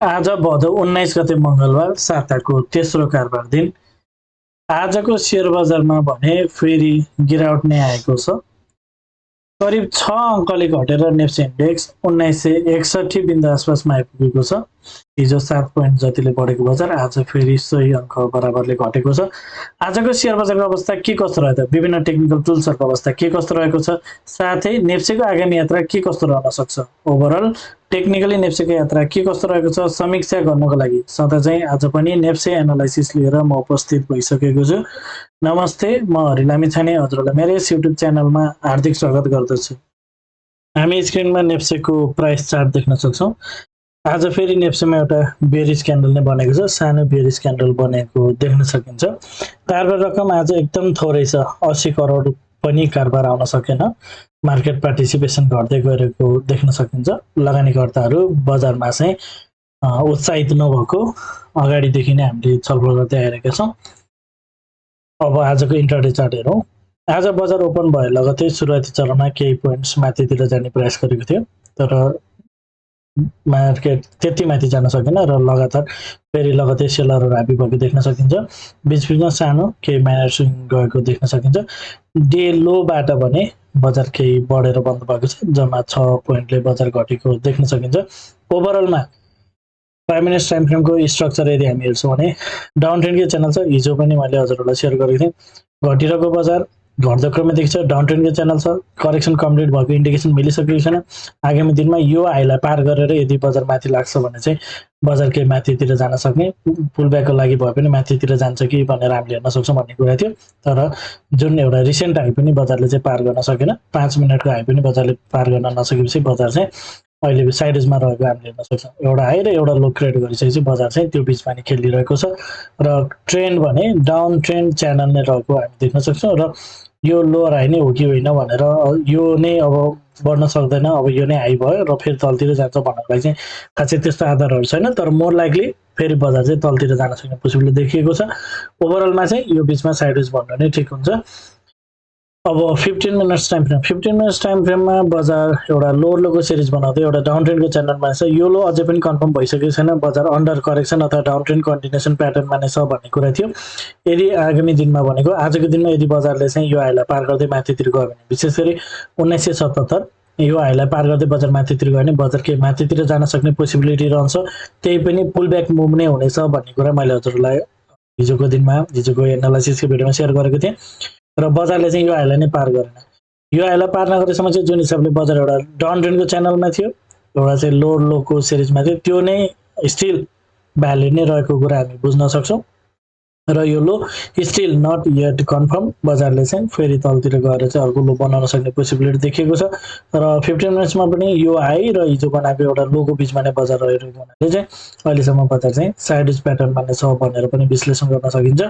आज भदौ 19 गते मंगलबार साताको तेस्रो कारोबार दिन। आजको शेयर बजारमा भने फेरि गिरावट नै आएको छ। करिब 6 अङ्कले घटेर नेप्से इन्डेक्स 1961 बिन्दु आसपासमा आइपुगेको छ। हिजो 7 पोइन्ट जतिले बढेको बजार आज फेरि सोही अङ्क बराबरले घटेको छ। आजको शेयर बजारको अवस्था के कस्तो रह्यो त? विभिन्न टेक्निकल टुल्सहरूको अवस्था के कस्तो रहेको छ, साथै नेप्सेको आगामी यात्रा के कस्तो रहन सक्छ, ओभरअल टेक्निकली नेप्सेको यात्रा के कस्तो रहेको छ, समीक्षा गर्नको लागि सधैँ चाहिँ आज पनि नेप्से एनालाइसिस लिएर म उपस्थित भइसकेको छु। नमस्ते, म हरि लामिछाने हजुरहरूलाई मेरो यस युट्युब च्यानलमा हार्दिक स्वागत गर्दछु। हामी स्क्रिनमा नेप्सेको प्राइस चार्ट देख्न सक्छौँ। आज फेरि नेप्सेमा एउटा बेरिस क्यान्डल नै बनेको छ, सानो बेरिस क्यान्डल बनेको देख्न सकिन्छ। कारोबार रकम आज एकदम थोरै छ, 80 करोड पनि कारोबार आउन सकेन। मार्केट पार्टिसिपेसन घट्दै गएको देख्न सकिन्छ। लगानीकर्ताहरू बजारमा चाहिँ उत्साहित नभएको अगाडिदेखि नै हामीले छलफल गर्दै आइरहेका छौँ। अब आजको इन्ट्राडे चार्ट हेरौँ। आज बजार ओपन भए लगतै सुरुवाती चरणमा केही पोइन्ट्स माथितिर जाने प्रयास गरेको थियो, तर मार्केट त्यति माथि जान सकेन र लगातार फेरि लगतै सेलरहरू हाबी भएको देख्न सकिन्छ। बिचबिचमा सानो केही माइनर स्विङ गएको देख्न सकिन्छ। डे लोबाट भने बजार केही बढेर बन्द भएको छ, जम्मा 6 पोइन्टले बजार घटेको देख्न सकिन्छ। ओभरअलमा 5 मिनट्स टाइम फ्रेमको स्ट्रक्चर यदि हामी हेर्छौँ भने डाउन ट्रेन्डको च्यानल छ। हिजो पनि मैले हजुरहरूलाई सेयर गरेको थिएँ। घटिरहेको बजार घट्दो क्रममा देखिन्छ। डाउन ट्रेन्डको च्यानल छ। करेक्सन कम्प्लिट भएको इन्डिकेसन मिलिसकेको छैन। आगामी दिनमा यो हाईलाई पार गरेर यदि बजार माथि लाग्छ भने चाहिँ बजार केही माथितिर जान सक्ने, पुलब्याकको लागि भए पनि माथितिर जान्छ कि भनेर हामीले हेर्न सक्छौँ भन्ने कुरा थियो। तर जुन एउटा रिसेन्ट हाई पनि बजारले चाहिँ पार गर्न सकेन। 5 मिनटको हाई पनि बजारले पार गर्न नसकेपछि बजार चाहिँ अहिले साइडवेजमा रहेको हामीले हेर्न सक्छौँ। एउटा हाई र एउटा लो क्रिएट गरिसकेपछि बजार चाहिँ त्यो बिचमा नै खेलिरहेको छ र ट्रेन्ड भने डाउन ट्रेन्ड च्यानल नै रहेको हामी देख्न सक्छौँ र यो लोअर हाई नै हो कि होइन भनेर यो नै अब बढ्न सक्दैन, अब यो नै हाई भयो र फेरि तलतिर जान्छ भन्नको लागि चाहिँ खासै त्यस्तो आधारहरू छैन। तर मोर लाइकली फेरि बजार चाहिँ तलतिर जान सक्ने पोसिबिलिटी देखिएको छ। ओभरअलमा चाहिँ यो बिचमा साइडवेज भन्नु नै ठिक हुन्छ। अब 15 minutes time frame 15 minutes time फ्रेममा बजार एउटा लोअर लोको सिरिज बनाउँदै एउटा डाउन ट्रेन्डको च्यानलमा छ। यो लो अझै पनि कन्फर्म भइसकेको छैन। बजार अन्डर करेक्सन अथवा डाउन ट्रेन्ड कन्टिन्युसन प्याटर्नमा नै छ भन्ने कुरा थियो। यदि आगामी दिनमा भनेको आजको दिनमा यदि बजारले चाहिँ यो हाईलाई पार गर्दै माथितिर गयो भने, विशेष गरी 1977 यो हाईलाई पार गर्दै बजार माथितिर गयो भने बजार केही माथितिर जान सक्ने पोसिबिलिटी रहन्छ। त्यही पनि पुलब्याक मुभ नै हुनेछ भन्ने कुरा मैले हजुरलाई हिजोको दिनमा हिजोको एनालाइसिसको भिडियोमा सेयर गरेको थिएँ र बजारले चाहिँ यो हाईलाई नै पार गरेन। यो हाईलाई पार नगरेसम्म चाहिँ जुन हिसाबले बजार एउटा डाउन ट्रेन्डको च्यानलमा थियो, एउटा चाहिँ लोअर लोको सिरिजमा थियो, त्यो नै स्टिल भ्यालिड नै रहेको कुरा हामी बुझ्न सक्छौँ र यो लो स्टिल नट येट कन्फर्म। बजारले चाहिँ फेरि तलतिर गएर चाहिँ अर्को लो बनाउन सक्ने पोसिबिलिटी देखिएको छ र 15 मिनट्समा पनि यो हाई र हिजो बनाएको एउटा लोको बिचमा नै बजार रहेको हुनाले चाहिँ अहिलेसम्म बजार चाहिँ साइडवेज प्याटर्नमा नै छ भनेर पनि विश्लेषण गर्न सकिन्छ।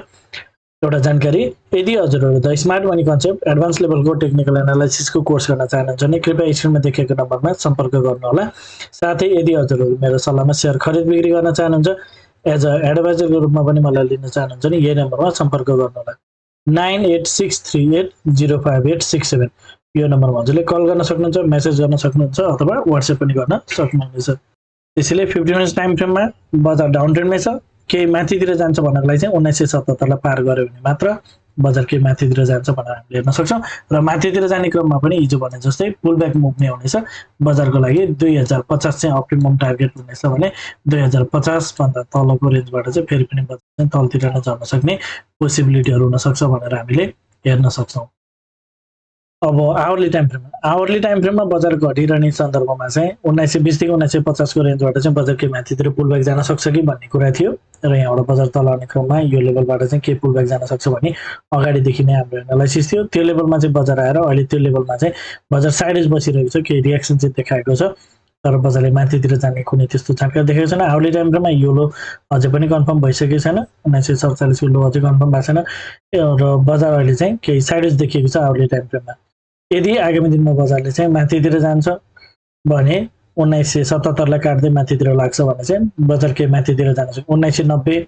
एउटा जानकारी, यदि हजुरहरू the smart money concept advance लेभलको टेक्निकल एनालाइसिसको कोर्स गर्न चाहनुहुन्छ भने कृपया स्क्रिनमा देखिएको नम्बरमा सम्पर्क गर्नुहोला। साथै यदि हजुरहरू मेरो सल्लाहमा सेयर खरिद बिक्री गर्न चाहनुहुन्छ, एज अ एडभाइजरको रूपमा पनि मलाई लिन चाहनुहुन्छ भने यही नम्बरमा सम्पर्क गर्नुहोला। 9863805867 यो नम्बरमा हजुरले कल गर्न सक्नुहुन्छ, मेसेज गर्न सक्नुहुन्छ अथवा वाट्सएप पनि गर्न सक्नुहुनेछ। त्यसैले 15 मिनट्स टाइम फ्रेममा बजार डाउन ट्रेन्डमै छ। केही माथितिर जान्छ भन्नको लागि चाहिँ 1977लाई पार गऱ्यो भने मात्र बजार केही माथितिर जान्छ भनेर हामीले हेर्न सक्छौँ र माथितिर जाने क्रममा पनि हिजो भने जस्तै पुलब्याक मुभ नै हुनेछ। बजारको लागि 2050 चाहिँ अप्टिमम टार्गेट हुनेछ भने 2050 भन्दा तलको रेन्जबाट चाहिँ फेरि पनि बजार चाहिँ तलतिर नै झर्न सक्ने पोसिबिलिटीहरू हुनसक्छ भनेर हामीले हेर्न सक्छौँ। अब आवरली टाइम फ्रेममा बजार घटिरहने सन्दर्भमा चाहिँ 1920 देखि 1950 को रेन्जबाट चाहिँ बजार केही माथितिर पुलब्याक जान सक्छ कि भन्ने कुरा थियो र यहाँबाट बजार तल आउने क्रममा यो लेभलबाट चाहिँ के पुलब्याक जान सक्छ भन्ने अगाडिदेखि नै हाम्रो एनालाइसिस थियो। त्यो लेभलमा चाहिँ बजार आएर अहिले त्यो लेभलमा चाहिँ बजार साइडवेज बसिरहेको छ, केही रिएक्सन चाहिँ देखाएको छ तर बजारले माथितिर जाने कुनै त्यस्तो जानकारी देखेको छैन। आवरली टाइम फ्रेममा यो लो अझै पनि कन्फर्म भइसकेको छैन। 1947 को लो अझै कन्फर्म भएको छैन र बजार अहिले चाहिँ केही साइडवेज देखिएको छ आवरली टाइम फ्रेममा। यदि आगामी दिनमा बजारले चाहिँ माथितिर जान्छ भने 1977लाई काट्दै माथितिर लाग्छ भने चाहिँ बजार केही माथितिर जान सक्छ। 1990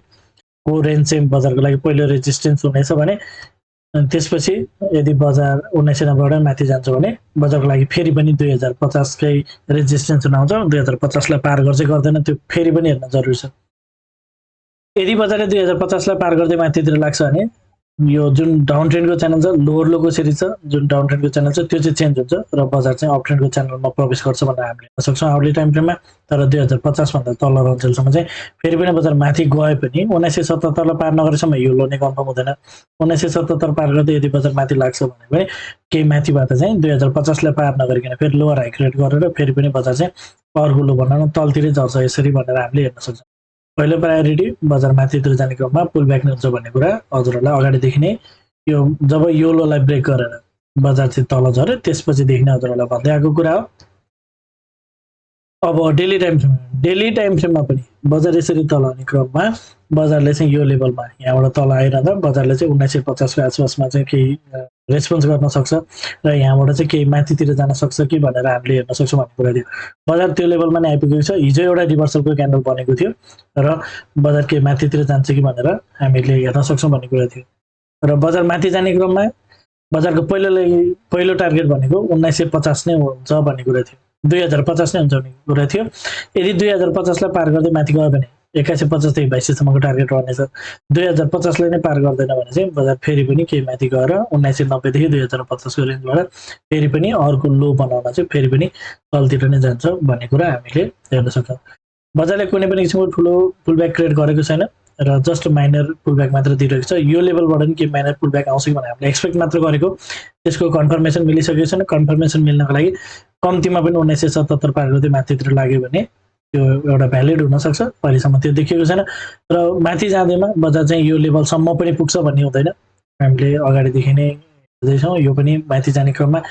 को रेन्ज चाहिँ बजारको लागि पहिलो रेजिस्टेन्स हुनेछ भने अनि त्यसपछि यदि बजार 1990 बाट माथि जान्छ भने बजारको लागि फेरि पनि 2050 कै रेजिस्टेन्स आउँछ 2050 लाई पार गर्छ गर्दैन त्यो फेरि पनि हेर्न जरुरी छ यदि बजारले 2050 लाई पार गर्दै माथितिर लाग्छ भने यो जुन डाउन ट्रेन्डको च्यानल छ लोवर लो कसरी छ जुन डाउन ट्रेन्डको च्यानल छ त्यो चाहिँ चेन्ज हुन्छ र बजार चाहिँ अप ट्रेन्डको च्यानलमा प्रवेश गर्छ भनेर हामीले हेर्न सक्छौँ आवली टाइम फ्रेममा तर 2050 भन्दा तल रहन्जेलसम्म चाहिँ फेरि पनि बजार माथि गए पनि 1977 लाई पार नगरेसम्म यो लो नै कन्फर्म हुँदैन 1977 पार गर्दै यदि बजार माथि लाग्छ भने पनि केही माथिबाट चाहिँ 2050 लाई पार नगरिकन फेरि लोवर हाई क्रिएट गरेर फेरि पनि बजार चाहिँ अर्को लो बनाउन तलतिरै झर्छ यसरी भनेर हामीले हेर्न सक्छौँ पहिलो प्रायोरिटी बजार माथितिर जाने क्रममा पुल ब्याक हुन्छ भन्ने कुरा हजुरहरूलाई अगाडिदेखि नै यो जब यो लोलाई ब्रेक गरेर बजार चाहिँ तल झर्यो त्यसपछिदेखि नै हजुरहरूलाई भन्दै आएको कुरा हो अब डेली टाइम फ्रेममा पनि बजार यसरी तल आउने क्रममा बजारले चाहिँ यो लेभलमा यहाँबाट तल आइरहँदा बजारले चाहिँ 1950 को आसपासमा चाहिँ केही रेस्पोन्स गर्न सक्छ र यहाँबाट चाहिँ केही माथितिर जान सक्छ कि भनेर हामीले हेर्न सक्छौँ भन्ने कुरा थियो बजार त्यो लेभलमा नै आइपुगेको छ हिजो एउटा रिभर्सलको क्यान्डल बनेको थियो र बजार केही माथितिर जान्छ कि भनेर हामीले हेर्न सक्छौँ भन्ने कुरा थियो र बजार माथि जाने क्रममा बजारको पहिलो टार्गेट भनेको 1950 नै हुन्छ भन्ने कुरा थियो 2050 नै हुन्छ भन्ने कुरा थियो यदि 2050 लाई पार गर्दै माथि गयो भने 2150 देखि 2200 सम्मको टार्गेट रहनेछ 2050 लाई नै पार गर्दैन भने चाहिँ बजार फेरि पनि केही माथि गएर 1990 देखि 2050 को रेन्जबाट फेरि पनि अर्को लो बनाउन चाहिँ फेरि पनि तलतिर नै जान्छ भन्ने कुरा हामीले हेर्न सक्छौँ बजारले कुनै पनि किसिमको ठुलो पुलब्याक क्रिएट गरेको छैन र जस्ट माइनर पुलब्याक मात्र दिइरहेको छ यो लेभलबाट पनि केही माइनर पुलब्याक आउँछ कि भनेर हामीले एक्सपेक्ट मात्र गरेको त्यसको कन्फर्मेसन मिलिसकेको छैन कन्फर्मेसन मिल्नको लागि कम्तीमा पनि 1977 पार गर्दै माथितिर लाग्यो भने त्यो एउटा भ्यालिड हुनसक्छ अहिलेसम्म त्यो देखिएको छैन र माथि जाँदैमा बजार चाहिँ यो लेभलसम्म पनि पुग्छ भन्ने हुँदैन हामीले अगाडिदेखि नै हेर्दैछौँ यो पनि माथि जाने क्रममा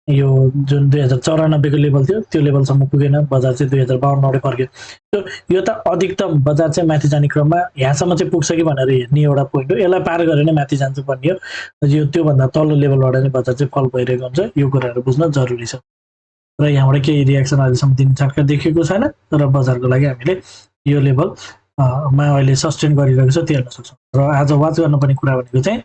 यो जुन 2094 को लेभल थियो त्यो लेभलसम्म पुगेन बजार चाहिँ 2052 फर्क्यो त्यो यो त अधिकतम बजार चाहिँ माथि जाने क्रममा यहाँसम्म चाहिँ पुग्छ कि भनेर हेर्ने एउटा पोइन्ट हो यसलाई पार गरेर नै माथि जान्छ भन्ने हो यो त्योभन्दा तल्लो लेभलबाट नै बजार चाहिँ फल भइरहेको हुन्छ यो कुराहरू बुझ्न जरुरी छ र यहाँबाट केही रियाक्सन अहिलेसम्म दिन छाटका देखिएको छैन तर बजारको लागि हामीले यो लेभलमा अहिले सस्टेन गरिरहेको छ त्यो हेर्न सक्छौँ र आज वाच गर्नुपर्ने कुरा भनेको चाहिँ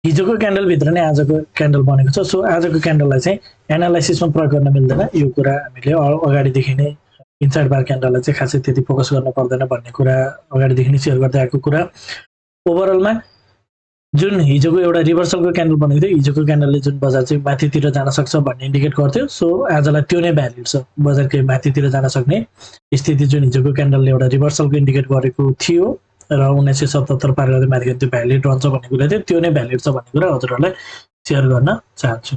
हिजोको क्यान्डलभित्र नै आजको क्यान्डल बनेको छ सो आजको क्यान्डललाई चाहिँ एनालाइसिसमा प्रयोग गर्न मिल्दैन यो कुरा हामीले अगाडिदेखि नै इनसाइड बार क्यान्डललाई चाहिँ खासै त्यति फोकस गर्न पर्दैन भन्ने कुरा अगाडिदेखि नै सेयर गर्दै आएको कुरा ओभरअलमा जुन हिजोको एउटा रिभर्सलको क्यान्डल बनेको थियो हिजोको क्यान्डलले जुन बजार चाहिँ माथितिर जान सक्छ भन्ने इन्डिकेट गर्थ्यो सो आजलाई त्यो नै भ्यालिड छ बजार केही माथितिर जान सक्ने स्थिति जुन हिजोको क्यान्डलले एउटा रिभर्सलको इन्डिकेट गरेको थियो र 1977 पार गर्दै माथि त्यो भ्यालिड रहन्छ भन्ने कुरा थियो त्यो नै भ्यालिड छ भन्ने कुरा हजुरहरूलाई सेयर गर्न चाहन्छु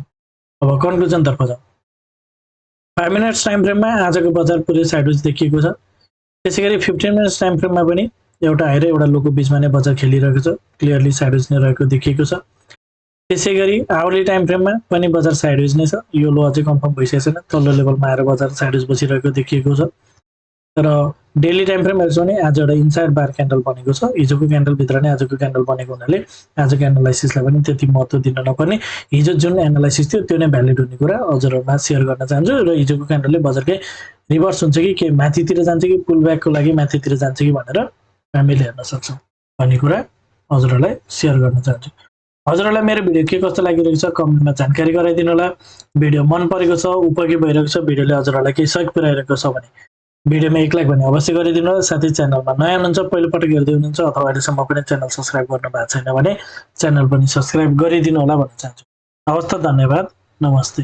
अब कन्क्लुजनतर्फ जाउँ 5 मिनट्स टाइम फ्रेममा आजको बजार पुरै साइडवेज देखिएको छ त्यसै गरी 15 मिनट्स टाइम फ्रेममा पनि एउटा हाई र एउटा लोको बिचमा नै बजार खेलिरहेको छ क्लियरली साइडवेज नै रहेको देखिएको छ त्यसै गरी आवली टाइम फ्रेममा पनि बजार साइडवेज नै छ यो लो अझै कन्फर्म भइसकेको छैन तल्लो लेभलमा आएर बजार साइडवेज बसिरहेको देखिएको छ र डेली टाइम फ्रेम हेर्छौँ भने आज एउटा इनसाइड बार क्यान्डल बनेको छ हिजोको क्यान्डलभित्र नै आजको क्यान्डल बनेको हुनाले आजको एनालाइसिसलाई पनि त्यति महत्त्व दिन नपर्ने हिजो जुन एनालाइसिस थियो त्यो नै भ्यालिड हुने कुरा हजुरहरूमा सेयर गर्न चाहन्छु र हिजोको क्यान्डलले बजारकै रिभर्स हुन्छ कि के माथितिर जान्छ कि पुल ब्याकको लागि माथितिर जान्छ कि भनेर हामीले हेर्न सक्छौँ भन्ने कुरा हजुरहरूलाई सेयर गर्न चाहन्छु हजुरहरूलाई मेरो भिडियो के कस्तो लागिरहेको छ कमेन्टमा जानकारी गराइदिनु होला भिडियो मन परेको छ उपयोगी भइरहेको छ भिडियोले हजुरहरूलाई केही सहयोग पुर्याइरहेको छ भने भिडियोमा एक लाइक भने अवश्य गरिदिनु होला साथै च्यानलमा नयाँ हुनुहुन्छ पहिलोपटक हेर्दै हुनुहुन्छ अथवा अहिलेसम्म पनि च्यानल सब्स्क्राइब गर्नु भएको छैन भने च्यानल पनि सब्स्क्राइब गरिदिनु होला भन्न चाहन्छु हवस् त धन्यवाद नमस्ते